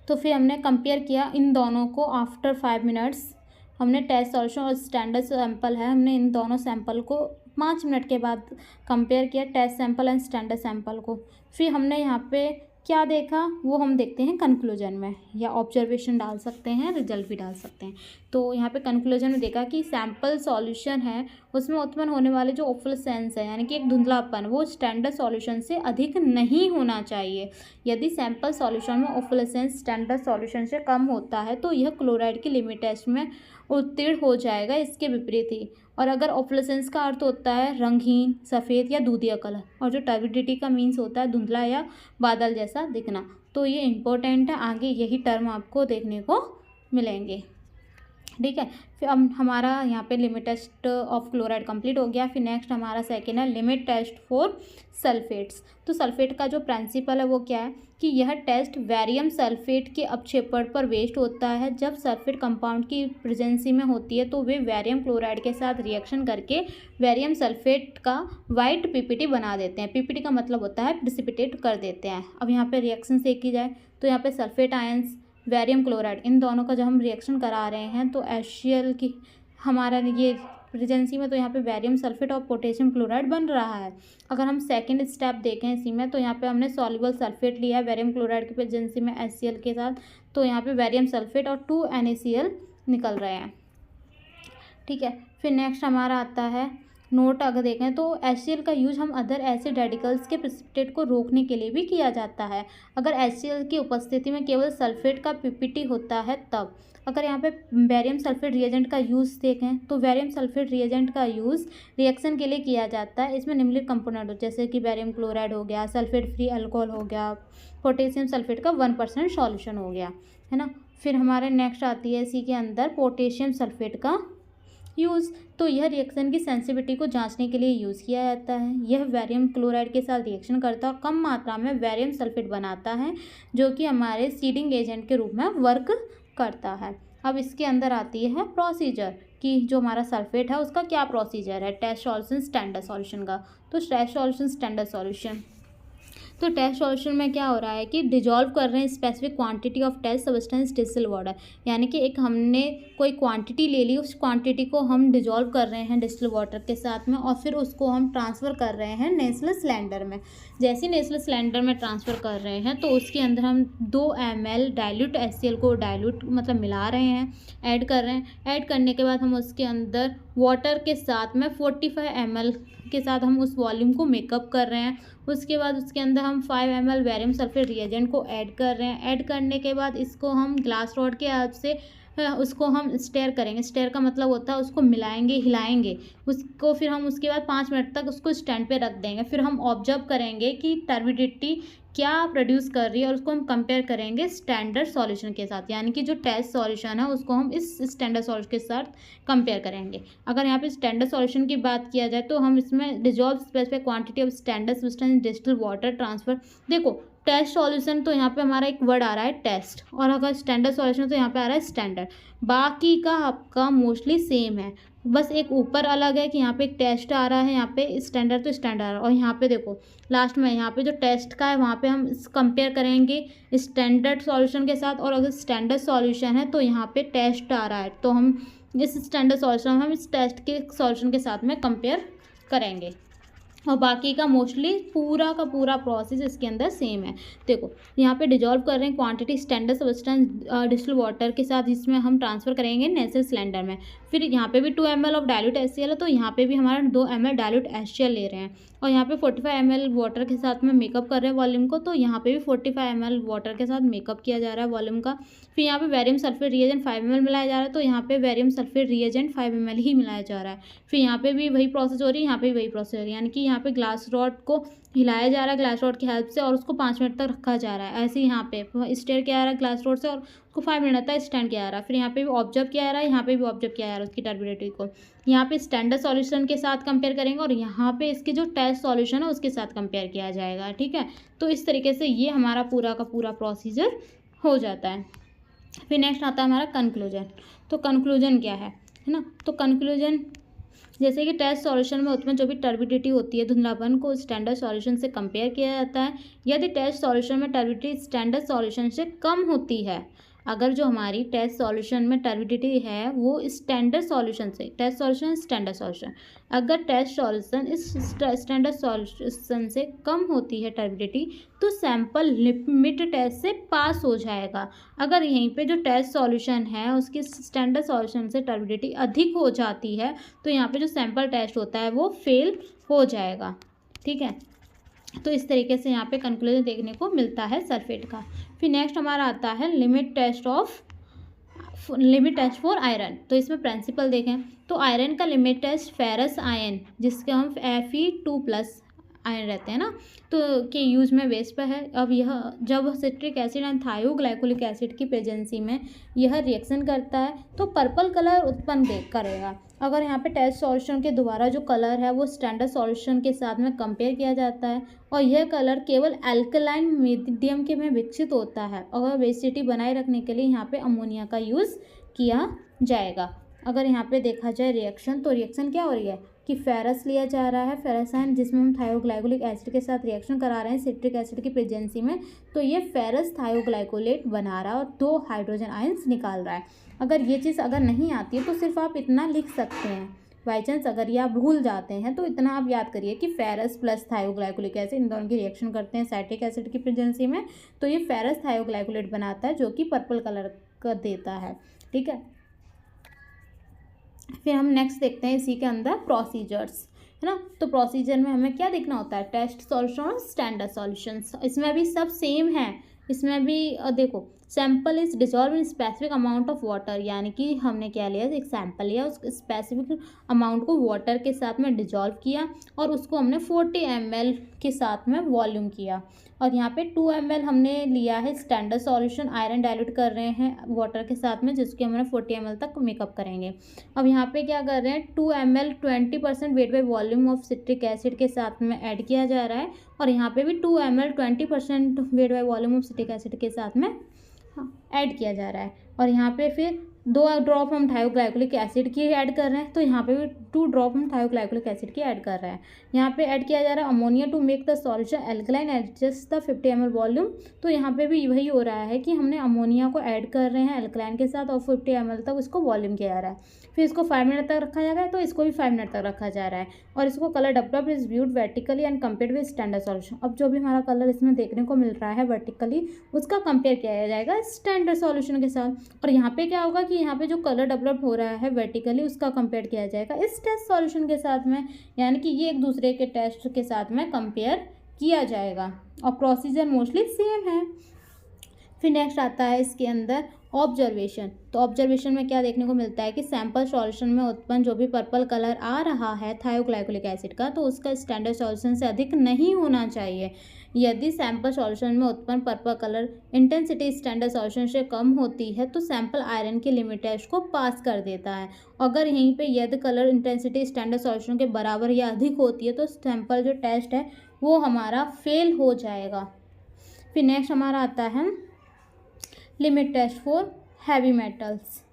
तो फिर हमने कंपेयर किया इन दोनों को आफ्टर 5 मिनट्स। हमने टेस्ट सॉल्यूशन और स्टैंडर्ड सैंपल है, हमने इन दोनों सैंपल को 5 मिनट के बाद कंपेयर किया, test sample and standard sample को। फिर हमने यहाँ पे क्या देखा वो हम देखते हैं कंक्लूजन में, या ऑब्जर्वेशन डाल सकते हैं, रिजल्ट भी डाल सकते हैं। तो यहाँ पे कंक्लूजन में देखा कि सैंपल सॉल्यूशन है उसमें उत्पन्न होने वाले जो ऑफिलेसेंस है यानी कि एक धुंधलापन, वो स्टैंडर्ड सॉल्यूशन से अधिक नहीं होना चाहिए। यदि सैंपल सॉल्यूशन में ऑफिलेसेंस स्टैंडर्ड सॉल्यूशन से कम होता है तो यह क्लोराइड की लिमिट टेस्ट में उत्तीर्ण हो जाएगा, इसके विपरीत ही। और अगर ऑफिलेसेंस का अर्थ होता है रंगहीन, सफ़ेद या दूधिया कलर, और जो टर्बिडिटी का मीन्स होता है धुंधला या बादल जैसा दिखना। तो ये इम्पोर्टेंट है, आगे यही टर्म आपको देखने को मिलेंगे। ठीक है, फिर अब हमारा यहाँ पे limit test of chloride complete हो गया। फिर नेक्स्ट हमारा सेकेंड है लिमिट टेस्ट फॉर सल्फेट्स। तो सल्फेट का जो प्रिंसिपल है वो क्या है कि यह टेस्ट बैरियम सल्फेट के अपक्षेपण पर बेस्ड होता है। जब सल्फेट कंपाउंड की प्रेजेंसी में होती है तो वे बैरियम क्लोराइड के साथ रिएक्शन करके बैरियम सल्फेट का वाइट पीपीटी बना देते हैं। पीपीटी का मतलब होता है प्रिसिपिटेट कर देते हैं। अब यहाँ पे रिएक्शन से की जाए तो यहाँ पे सल्फेट आयंस, बैरियम क्लोराइड, इन दोनों का जब हम रिएक्शन करा रहे हैं तो HCl की हमारा ये प्रेजेंसी में, तो यहाँ पे बैरियम सल्फेट और पोटेशियम क्लोराइड बन रहा है। अगर हम सेकंड स्टेप देखें इसी में तो यहाँ पे हमने सॉल्युबल सल्फेट लिया है बैरियम क्लोराइड की प्रेजेंसी में HCl के साथ, तो यहाँ पे बैरियम सल्फेट और 2 NaCl निकल रहे हैं। ठीक है, फिर नेक्स्ट हमारा आता है नोट। अगर देखें तो HCl का यूज हम अदर एसिड रेडिकल्स के प्रेसिपिटेट को रोकने के लिए भी किया जाता है। अगर HCl की उपस्थिति में केवल सल्फेट का पीपीटी होता है तब। अगर यहाँ पे बैरियम सल्फेट रिएजेंट का यूज़ देखें तो बैरियम सल्फेट रिएजेंट का यूज़ रिएक्शन के लिए किया जाता है। इसमें निम्नलिखित कंपोनेंट जैसे कि बैरियम क्लोराइड हो गया, सल्फेट फ्री अल्कोहल हो गया, पोटेशियम सल्फेट का 1% सॉल्यूशन हो गया, है ना। फिर हमारे नेक्स्ट आती है इसी के अंदर पोटेशियम सल्फेट का यूज़। तो यह रिएक्शन की सेंसिटिविटी को जांचने के लिए यूज़ किया जाता है। यह बैरियम क्लोराइड के साथ रिएक्शन करता है और कम मात्रा में बैरियम सल्फेट बनाता है जो कि हमारे सीडिंग एजेंट के रूप में वर्क करता है। अब इसके अंदर आती है प्रोसीजर कि जो हमारा सल्फेट है उसका क्या प्रोसीजर है टेस्ट सॉल्यूशन स्टैंडर्ड सॉल्यूशन का। तो टेस्ट सॉल्यूशन स्टैंडर्ड सॉल्यूशन, तो टेस्ट सॉल्यूशन में क्या हो रहा है कि डिजॉल्व कर रहे हैं specific quantity of test substance distil water, यानी कि एक हमने कोई क्वांटिटी ले ली, उस क्वांटिटी को हम डिजॉल्व कर रहे हैं डिस्टिल वाटर के साथ में और फिर उसको हम ट्रांसफ़र कर रहे हैं नेस्ले सिलेंडर में। जैसे नेस्ले सिलेंडर में ट्रांसफ़र कर रहे हैं तो उसके अंदर हम 2 ml डाइल्यूट HCl को डाइल्यूट मतलब मिला रहे हैं, ऐड कर रहे हैं। ऐड करने के बाद हम उसके अंदर वाटर के साथ में 45 ml के साथ हम उस वॉल्यूम को मेकअप कर रहे हैं। उसके बाद उसके अंदर हम 5 ml बैरियम सल्फेट रिएजेंट को ऐड कर रहे हैं। ऐड करने के बाद इसको हम ग्लास रॉड के हेल्प से उसको हम स्टेयर करेंगे। स्टेयर का मतलब होता है उसको मिलाएंगे, हिलाएंगे उसको। फिर हम उसके बाद 5 मिनट तक उसको स्टैंड पे रख देंगे। फिर हम ऑब्जर्व करेंगे कि टर्बिडिटी क्या प्रोड्यूस कर रही है और उसको हम कंपेयर करेंगे स्टैंडर्ड सॉल्यूशन के साथ, यानी कि जो टेस्ट सॉल्यूशन है उसको हम इस स्टैंडर्ड सॉल्यूशन के साथ कंपेयर करेंगे। अगर यहाँ पे स्टैंडर्ड सॉल्यूशन की बात किया जाए तो हम इसमें dissolve specific quantity of standard substance distil water transfer. देखो टेस्ट सॉल्यूशन तो यहाँ पे हमारा एक वर्ड आ रहा है टेस्ट, और अगर स्टैंडर्ड सॉल्यूशन तो यहाँ पे आ रहा है स्टैंडर्ड। बाकी का आपका मोस्टली सेम है, बस एक ऊपर अलग है कि यहाँ पे एक टेस्ट आ रहा है, यहाँ पे स्टैंडर्ड तो स्टैंडर्ड आ रहा है। और यहाँ पे देखो लास्ट में यहाँ पे जो टेस्ट का है वहाँ पे हम कंपेयर करेंगे स्टैंडर्ड सॉल्यूशन के साथ, और अगर स्टैंडर्ड सॉल्यूशन है तो यहाँ पे टेस्ट आ रहा है तो हम इस स्टैंडर्ड सॉल्यूशन हम इस टेस्ट के सॉल्यूशन के साथ में कंपेयर करेंगे। और बाकी का मोस्टली पूरा का पूरा प्रोसेस इसके अंदर सेम है। देखो यहाँ पे डिजॉल्व कर रहे हैं quantity standard substance distil water के साथ, इसमें हम ट्रांसफ़र करेंगे नेस्ले सिलेंडर में। फिर यहाँ पे भी 2 ml ऑफ डाइल्यूट HCl है तो यहाँ पे भी हमारा 2 ml डाइल्यूट HCl ले रहे हैं। और यहाँ पे 45 ml वाटर के साथ में मेकअप कर रहे हैं वॉल्यूम को, तो यहाँ पे भी 45 ml वाटर के साथ मेकअप किया जा रहा है वॉल्यूम का। फिर यहाँ पे बैरियम सल्फेट रिएजेंट 5 ml मिलाया जा रहा है तो यहाँ पे बैरियम सल्फेट रिएजेंट 5 ml ही मिलाया जा रहा है। फिर यहाँ पे भी वही प्रोसेस हो रही है, यहाँ पे भी वही प्रोसेस हो रही है, यानी कि यहाँ पे ग्लास रॉड को हिलाया जा रहा है ग्लास रॉड की हेल्प से और उसको 5 मिनट तक रखा जा रहा है। ऐसे ही यहाँ पे स्टेयर किया जा रहा है ग्लास रॉड से और उसको 5 मिनट तक स्टैंड किया जा रहा है। फिर यहाँ पे भी ऑब्जर्व किया जा रहा है, यहाँ पे भी ऑब्जर्व किया जा रहा है उसकी टर्बिडिटी को। यहाँ पे स्टैंडर्ड सॉल्यूशन के साथ कंपेयर करेंगे और यहाँ पे इसके जो टेस्ट सॉल्यूशन है उसके साथ कंपेयर किया जाएगा। ठीक है, तो इस तरीके से ये हमारा पूरा का पूरा प्रोसीजर हो जाता है। फिर नेक्स्ट आता है हमारा कंक्लूजन। तो कंक्लूजन क्या है ना, तो कंक्लूजन जैसे कि टेस्ट सॉल्यूशन में उत्पन्न जो भी टर्बिडिटी होती है, धुंधलापन को स्टैंडर्ड सॉल्यूशन से कंपेयर किया जाता है। यदि टेस्ट सॉल्यूशन में टर्बिडिटी स्टैंडर्ड सॉल्यूशन से कम होती है, अगर जो हमारी टेस्ट सॉल्यूशन में टर्बिडिटी है वो स्टैंडर्ड सॉल्यूशन से, टेस्ट सॉल्यूशन स्टैंडर्ड सॉल्यूशन, अगर टेस्ट सॉल्यूशन इस स्टैंडर्ड सॉल्यूशन से कम होती है टर्बिडिटी, तो सैंपल लिमिट टेस्ट से पास हो जाएगा। अगर यहीं पे जो टेस्ट सॉल्यूशन है उसकी स्टैंडर्ड सॉल्यूशन से टर्बिडिटी अधिक हो जाती है, तो यहाँ पे जो सैंपल टेस्ट होता है वो फेल हो जाएगा। ठीक है, तो इस तरीके से यहाँ पे कंक्लूजन देखने को मिलता है सल्फेट का। फिर नेक्स्ट हमारा आता है लिमिट टेस्ट फॉर आयरन। तो इसमें प्रिंसिपल देखें तो आयरन का लिमिट टेस्ट फेरस आयन, जिसके हम Fe2+ आयन रहते हैं ना, तो के यूज में बेस पर है। अब यह जब सिट्रिक एसिड एंड थायोग्लाइकोलिक एसिड की प्रेजेंसी में यह रिएक्शन करता है तो पर्पल कलर उत्पन्न करेगा। अगर यहाँ पे टेस्ट सॉल्यूशन के द्वारा जो कलर है वो स्टैंडर्ड सॉल्यूशन के साथ में कंपेयर किया जाता है और यह कलर केवल अल्कलाइन मीडियम के में विकसित होता है और बेसिसिटी बनाए रखने के लिए यहाँ पे अमोनिया का यूज़ किया जाएगा। अगर यहाँ पे देखा जाए रिएक्शन, तो रिएक्शन क्या हो रही है कि फेरस लिया जा रहा है, फेरस आयन, जिसमें हम थायोग्लाइकोलिक एसिड के साथ रिएक्शन करा रहे हैं सिट्रिक एसिड की प्रेजेंसी में, तो ये फेरस थायोग्लाइकोलेट बना रहा है और 2 हाइड्रोजन आयंस निकाल रहा है। अगर ये चीज़ अगर नहीं आती है तो सिर्फ आप इतना लिख सकते हैं, बाई चांस अगर ये आप भूल जाते हैं तो इतना आप याद करिए कि फेरस प्लस थायोग्लाइकोलिक एसिड इन दोनों की रिएक्शन करते हैं साइट्रिक एसिड की प्रेजेंसी में, तो ये फेरस थायोग्लाइकोलेट बनाता है जो कि पर्पल कलर का देता है। ठीक है, फिर हम नेक्स्ट देखते हैं इसी के अंदर प्रोसीजर्स, है ना। तो प्रोसीजर में हमें क्या देखना होता है, टेस्ट सॉल्यूशन और स्टैंडर्ड सॉल्यूशंस। इसमें भी सब सेम है, इसमें भी देखो sample is dissolve in specific amount of water, यानी कि हमने क्या लिया, एक सैंपल लिया, उस स्पेसिफिक अमाउंट को वाटर के साथ में डिजॉल्व किया और उसको हमने 40 ml के साथ में वॉल्यूम किया। और यहाँ पे 2 ml हमने लिया है स्टैंडर्ड सॉल्यूशन, आयरन डाइल्यूट कर रहे हैं वाटर के साथ में, जिसके हमने 40 ml तक मेकअप करेंगे। अब यहाँ पे क्या कर रहे हैं, 2 ml 20% weight by volume of citric acid के साथ में ऐड किया जा रहा है और यहाँ पे भी 2 ml 20% weight by volume of citric acid के साथ में ऐड किया जा रहा है। और यहाँ पे फिर 2 ड्रॉप हम थायोग्लाइकोलिक एसिड की ऐड कर रहे हैं, तो यहाँ पे भी 2 ड्रॉप हम थायोग्लाइकोलिक एसिड की ऐड कर रहे हैं। यहाँ पे ऐड किया जा रहा है ammonia to make the solution alkaline adjust the 50 ml volume. तो यहाँ पे भी वही हो रहा है कि हमने अमोनिया को ऐड कर रहे हैं एल्कलाइन के साथ और 50 ml तक इसको वॉल्यूम किया जा रहा है। फिर इसको 5 मिनट तक रखा जाएगा, तो इसको भी 5 मिनट तक रखा जा रहा है और इसको colour develop is viewed vertically and compared with standard solution. अब जो भी हमारा कलर इसमें देखने को मिल रहा है वर्टिकली, उसका कंपेयर किया जाएगा स्टैंडर्ड सॉल्यूशन के साथ। और यहाँ पे क्या होगा कि यहाँ पे जो कलर डेवलप हो रहा है वर्टिकली, उसका कंपेयर किया जाएगा इस टेस्ट सॉल्यूशन के साथ में, यानी कि ये एक दूसरे के टेस्ट के साथ में कंपेयर किया जाएगा और प्रोसीजर मोस्टली सेम है। फिर नेक्स्ट आता है इसके अंदर ऑब्जर्वेशन। तो ऑब्जर्वेशन में क्या देखने को मिलता है कि सैंपल सॉल्यूशन में उत्पन्न जो भी पर्पल कलर आ रहा है थायोग्लाइकोलिक एसिड का, तो उसका स्टैंडर्ड सॉल्यूशन से अधिक नहीं होना चाहिए। यदि सैंपल सॉल्यूशन में उत्पन्न purple colour intensity standard solution से कम होती है तो सैंपल आयरन की लिमिट टेस्ट को पास कर देता है। अगर यहीं पे यदि कलर इंटेंसिटी स्टैंडर्ड सॉल्यूशन के बराबर या अधिक होती है तो सैंपल जो टेस्ट है वो हमारा फेल हो जाएगा। फिर नेक्स्ट हमारा आता है limit test for heavy metals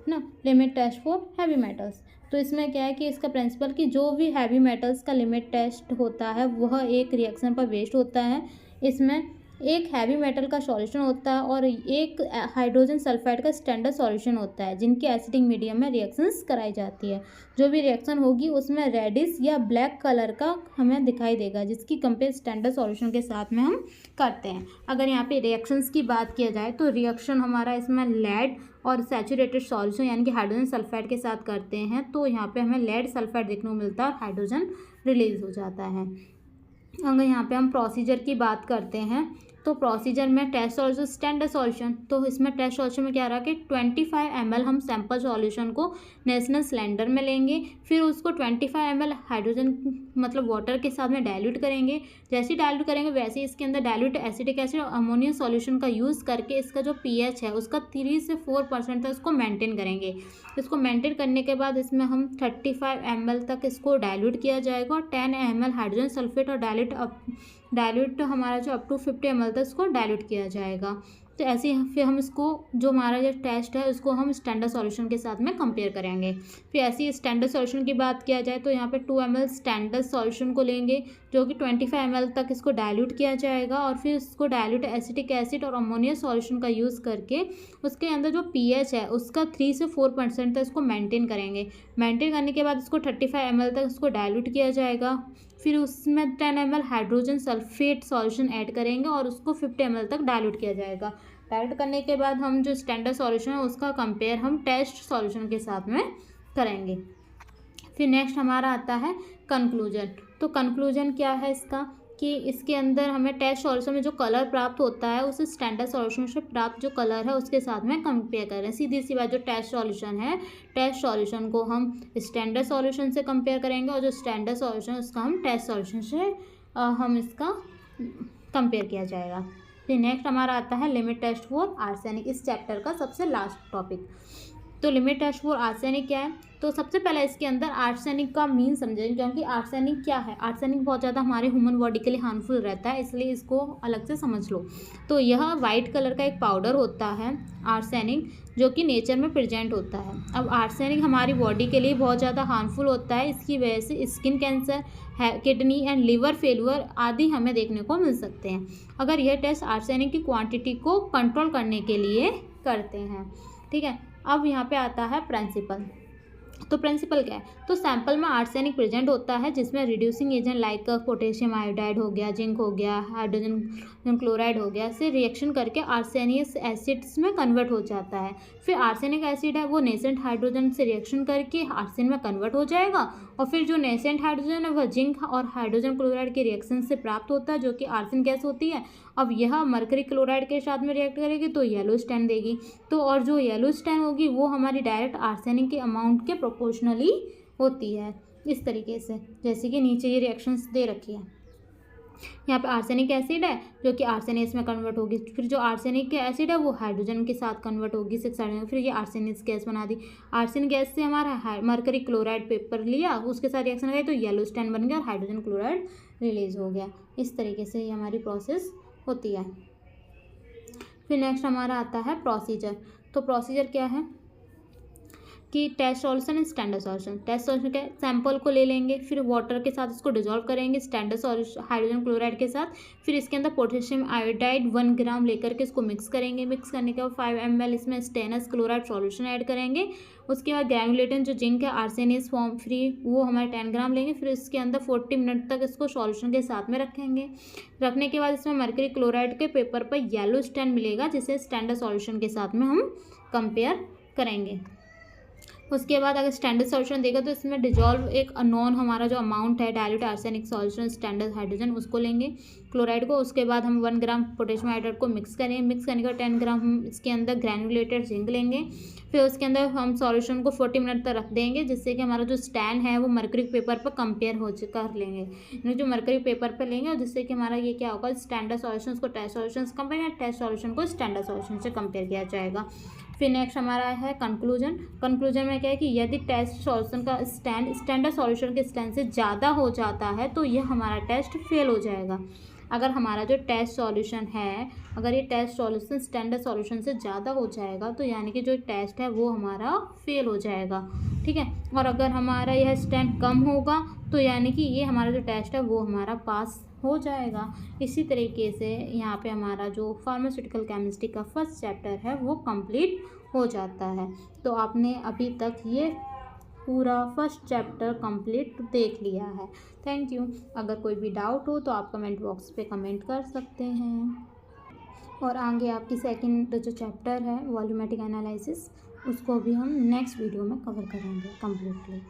ना, limit test for heavy metals. तो इसमें क्या है कि इसका प्रिंसिपल कि जो भी हैवी मेटल्स का लिमिट टेस्ट होता है वह एक रिएक्शन पर बेस्ड होता है। इसमें एक हैवी मेटल का सॉल्यूशन होता है और एक हाइड्रोजन सल्फाइड का स्टैंडर्ड सॉल्यूशन होता है, जिनकी एसिडिक मीडियम में रिएक्शंस कराई जाती है। जो भी रिएक्शन होगी उसमें रेडिश या ब्लैक कलर का हमें दिखाई देगा, जिसकी कंपेयर स्टैंडर्ड सॉल्यूशन के साथ में हम करते हैं। अगर यहाँ पे रिएक्शंस की बात किया जाए तो रिएक्शन हमारा इसमें लेड और सैचुरेटेड सॉल्यूशन यानी कि हाइड्रोजन सल्फाइड के साथ करते हैं, तो यहाँ पे हमें लेड सल्फाइड देखने को मिलता है और हाइड्रोजन रिलीज हो जाता है। अगर यहाँ पे हम प्रोसीजर की बात करते हैं तो प्रोसीजर में टेस्ट सॉल्यूशन स्टैंडर्ड सॉल्यूशन, तो इसमें टेस्ट सॉल्यूशन में क्या रहा कि 25 ml हम सैंपल सॉल्यूशन को नेशनल सिलेंडर में लेंगे, फिर उसको 25 ml हाइड्रोजन मतलब वाटर के साथ में डाइल्यूट करेंगे। जैसे ही डाइल्यूट करेंगे वैसे ही इसके अंदर डाइल्यूट एसिटिक एसिड और अमोनियम सॉल्यूशन का यूज़ करके इसका जो pH है उसका 3 से 4% तक इसको मेंटेन करेंगे। इसको मेंटेन करने के बाद इसमें हम 35 ml तक इसको डाइल्यूट किया जाएगा और 10 ml हाइड्रोजन सल्फेट और डाइल्यूट डाइल्यूट हमारा जो अप टू 50 ml तक इसको डाइल्यूट किया जाएगा। तो ऐसे ही फिर हम इसको जो हमारा ये टेस्ट है उसको हम स्टैंडर्ड सॉल्यूशन के साथ में कंपेयर करेंगे। फिर ऐसे ही स्टैंडर्ड सॉल्यूशन की बात किया जाए तो यहाँ पे 2 ml स्टैंडर्ड सॉल्यूशन को लेंगे जो कि 25 ml तक इसको डाइल्यूट किया जाएगा और फिर इसको डाइल्यूट एसिटिक एसिड और अमोनिया सॉल्यूशन का यूज़ करके उसके अंदर जो pH है उसका 3 से 4% तक इसको मेंटेन करेंगे। मेंटेन करने के बाद इसको 35 ml तक इसको डाइल्यूट किया जाएगा। फिर उसमें 10 ml hydrogen sulphate solution add करेंगे और उसको 50 ml तक डाइल्यूट किया जाएगा। डाइल्यूट करने के बाद हम जो स्टैंडर्ड सॉल्यूशन है उसका कंपेयर हम टेस्ट सॉल्यूशन के साथ में करेंगे। फिर नेक्स्ट हमारा आता है कंक्लूजन। तो कंक्लूजन क्या है इसका कि इसके अंदर हमें टेस्ट सॉल्यूशन में जो कलर प्राप्त होता है उसे स्टैंडर्ड सॉल्यूशन से प्राप्त जो कलर है उसके साथ में कंपेयर करें। सीधी सी बात, जो टेस्ट सॉल्यूशन है, टेस्ट सॉल्यूशन को हम स्टैंडर्ड सॉल्यूशन से कंपेयर करेंगे और जो स्टैंडर्ड सॉल्यूशन है उसका हम टेस्ट सॉल्यूशन से हम इसका कंपेयर किया जाएगा। फिर नेक्स्ट हमारा आता है लिमिट टेस्ट फॉर आर्सेनिक, इस चैप्टर का सबसे लास्ट टॉपिक। तो लिमिट टेस्ट फॉर आर्सेनिक क्या है? तो सबसे पहले इसके अंदर आर्सेनिक का मीन समझेंगे, क्योंकि आर्सेनिक क्या है, आर्सेनिक बहुत ज़्यादा हमारे ह्यूमन बॉडी के लिए हार्मफुल रहता है, इसलिए इसको अलग से समझ लो। तो यह वाइट कलर का एक पाउडर होता है आर्सेनिक, जो कि नेचर में प्रेजेंट होता है। अब आर्सेनिक हमारी बॉडी के लिए बहुत ज़्यादा हार्मफुल होता है, इसकी वजह से स्किन कैंसर है, किडनी एंड लिवर फेलियर आदि हमें देखने को मिल सकते हैं। अगर यह टेस्ट आर्सेनिक की क्वांटिटी को कंट्रोल करने के लिए करते हैं, ठीक है। अब यहाँ पे आता है प्रिंसिपल। तो प्रिंसिपल क्या है? तो सैंपल में आर्सेनिक होता है जिसमें reducing agent like potassium iodide हो गया, जिंक हो गया, हाइड्रोजन क्लोराइड हो गया, से रिएक्शन करके आर्सेनियस एसिड्स में कन्वर्ट हो जाता है। फिर आर्सेनिक एसिड है वो नेसेंट हाइड्रोजन से रिएक्शन करके आर्सेन में कन्वर्ट हो जाएगा और फिर जो नेसेंट हाइड्रोजन है वह जिंक और हाइड्रोजन क्लोराइड के रिएक्शन से प्राप्त होता है, जो कि आर्सेन गैस होती है। अब यह मरकरी क्लोराइड के साथ में रिएक्ट करेगी तो येलो स्टैन देगी। तो और जो येलो स्टैन होगी वो हमारी डायरेक्ट आर्सेनिक के अमाउंट के प्रोपोर्शनली होती है, इस तरीके से, जैसे कि नीचे ये रिएक्शंस दे रखी है। यहाँ पे आर्सेनिक एसिड है जो कि आर्सेनियस में कन्वर्ट होगी, फिर जो आर्सेनिक एसिड है वो हाइड्रोजन के साथ कन्वर्ट होगी 6 हाइड्रोजन, फिर ये आर्सेनियस गैस बना दी। आर्सेन गैस से हमारा मरकरी क्लोराइड पेपर लिया, उसके साथ रिएक्शन गई तो येलो स्टैन बन गया और हाइड्रोजन क्लोराइड रिलीज हो गया। इस तरीके से ये हमारी प्रोसेस होती है। फिर नेक्स्ट हमारा आता है प्रोसीजर। तो प्रोसीजर क्या है कि test solution and standard solution. Test solution के सैंपल को ले लेंगे, फिर वाटर के साथ इसको डिजोल्व करेंगे स्टैंडर्ड सॉल्यूशन हाइड्रोजन क्लोराइड के साथ, फिर इसके अंदर पोटेशियम आयोडाइड 1 ग्राम लेकर के इसको मिक्स करेंगे। मिक्स करने के बाद 5 ml इसमें स्टेनस क्लोराइड सॉल्यूशन ऐड करेंगे। उसके बाद ग्रैनुलेटेड जो जिंक है आर्सेनियस फॉर्म फ्री वो हमारे 10 ग्राम लेंगे, फिर इसके अंदर 40 मिनट तक इसको सॉल्यूशन के साथ में रखेंगे। रखने के बाद इसमें मरकरी क्लोराइड के पेपर पर येलो स्टैन मिलेगा, जिसे स्टैंडर्ड सॉल्यूशन के साथ में हम कंपेयर करेंगे। उसके बाद अगर स्टैंडर्ड सॉल्यूशन देगा तो इसमें डिजॉल्व एक अननोन हमारा जो अमाउंट है dilute arsenic solution standard hydrogen उसको लेंगे, क्लोराइड को। उसके बाद हम 1 ग्राम पोटेशियम आयोडाइड को मिक्स करेंगे। मिक्स करने के बाद 10 ग्राम हम इसके अंदर ग्रैनुलेटेड जिंक लेंगे। फिर उसके अंदर हम सॉल्यूशन को 40 मिनट तक रख देंगे, जिससे कि हमारा जो स्टैंड है वो मरकरी पेपर पर कंपेयर कर लेंगे, जो मरकरी पेपर पर लेंगे, और जिससे कि हमारा ये क्या होगा, स्टैंडर्ड सॉल्यूशन को टेस्ट सॉल्यूशन से कंपेयर, टेस्ट सॉल्यूशन को स्टैंडर्ड सॉल्यूशन से कंपेयर किया जाएगा। फिर नेक्स्ट हमारा है कंक्लूजन। कंक्लूजन में क्या है कि यदि टेस्ट सॉल्यूशन का स्टैंडर्ड सॉल्यूशन के स्टैंड से ज़्यादा हो जाता है तो यह हमारा टेस्ट फेल हो जाएगा। अगर हमारा जो टेस्ट सॉल्यूशन है, अगर ये टेस्ट सॉल्यूशन स्टैंडर्ड सॉल्यूशन से ज़्यादा हो जाएगा तो यानी कि जो टेस्ट है वो हमारा फेल हो जाएगा, ठीक है। और अगर हमारा यह स्टैंड कम होगा तो यानी कि ये हमारा जो टेस्ट है वो हमारा पास हो जाएगा। इसी तरीके से यहाँ पे हमारा जो फार्मास्यूटिकल केमिस्ट्री का फर्स्ट चैप्टर है वो कंप्लीट हो जाता है। तो आपने अभी तक ये पूरा फर्स्ट चैप्टर कंप्लीट देख लिया है। Thank you. अगर कोई भी डाउट हो तो आप कमेंट बॉक्स पे कमेंट कर सकते हैं, और आगे आपकी सेकंड जो चैप्टर है वॉल्यूमेट्रिक एनालिसिस उसको भी हम नेक्स्ट वीडियो में कवर करेंगे कंप्लीटली।